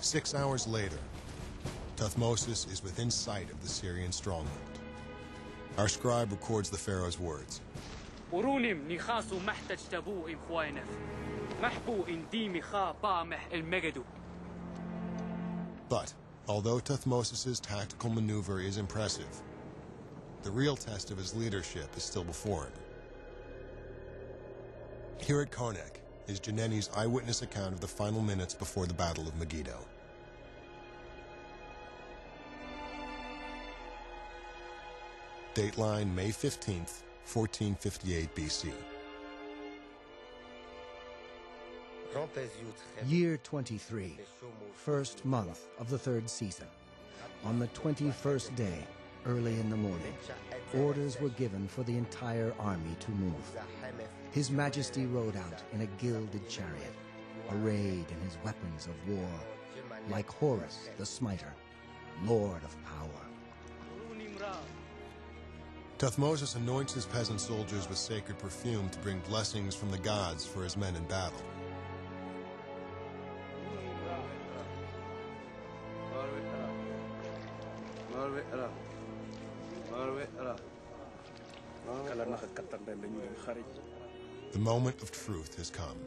6 hours later, Thuthmosis is within sight of the Syrian stronghold. Our scribe records the pharaoh's words. But, although Thuthmosis's tactical maneuver is impressive, the real test of his leadership is still before him. Here at Karnak is Janeni's eyewitness account of the final minutes before the Battle of Megido. Dateline May 15th, 1458 BC. Year 23, first month of the third season. On the 21st day, early in the morning, orders were given for the entire army to move. His Majesty rode out in a gilded chariot, arrayed in his weapons of war, like Horus the Smiter, Lord of power. Thuthmosis anoints his peasant soldiers with sacred perfume to bring blessings from the gods for his men in battle. The moment of truth has come.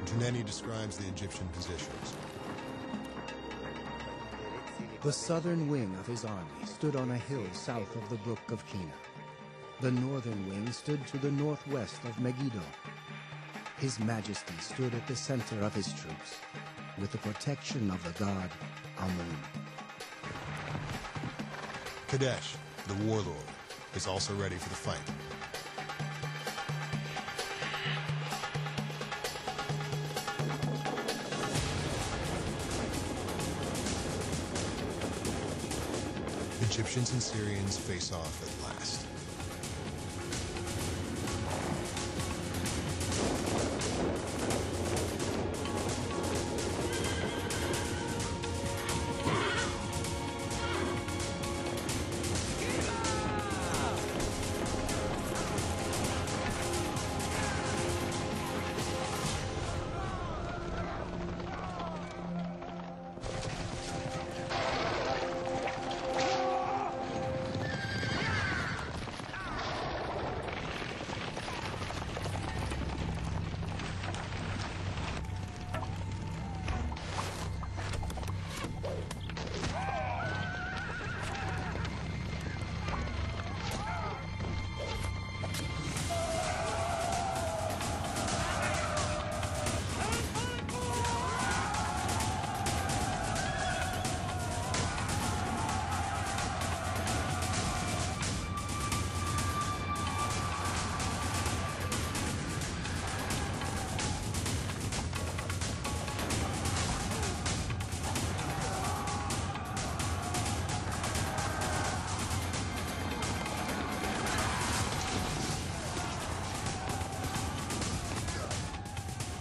Janeni describes the Egyptian positions. The southern wing of his army stood on a hill south of the brook of Kina. The northern wing stood to the northwest of Megido. His Majesty stood at the center of his troops, with the protection of the god Amun. Kadesh, the warlord, is also ready for the fight. Egyptians and Syrians face off at last.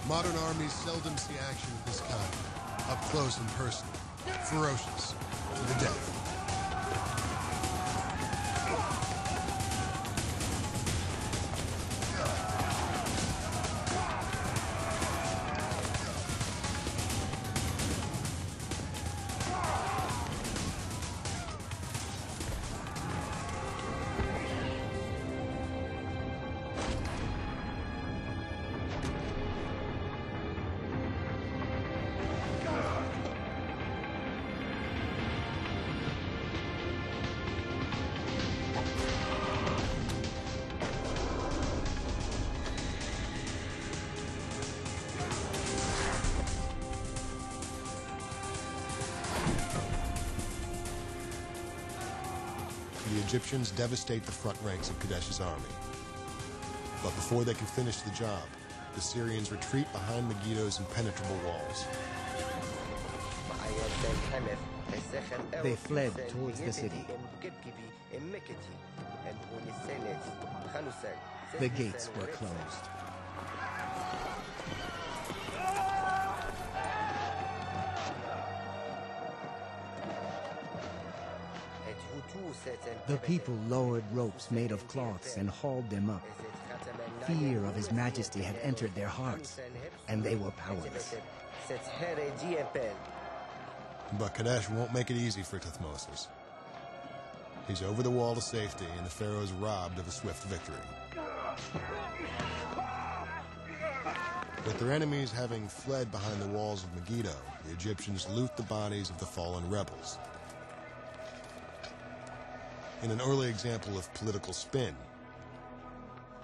Modern armies seldom see action of this kind, up close and personal, ferocious, to the death. The Egyptians devastate the front ranks of Kadesh's army. But before they can finish the job, the Syrians retreat behind Megido's impenetrable walls. They fled towards the city. The gates were closed. The people lowered ropes made of cloths and hauled them up. Fear of His Majesty had entered their hearts, and they were powerless. But Kadesh won't make it easy for Thuthmosis. He's over the wall to safety, and the pharaoh's robbed of a swift victory. With their enemies having fled behind the walls of Megido, the Egyptians loot the bodies of the fallen rebels. In an early example of political spin,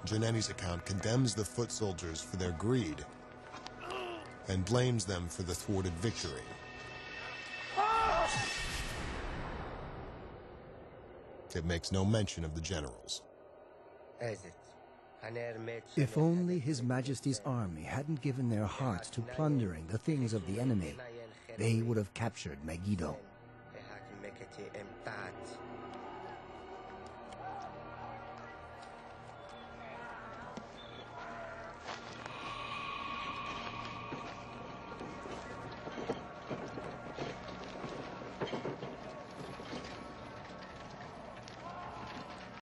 Janetti's account condemns the foot soldiers for their greed and blames them for the thwarted victory. It makes no mention of the generals. If only His Majesty's army hadn't given their hearts to plundering the things of the enemy, they would have captured Megido.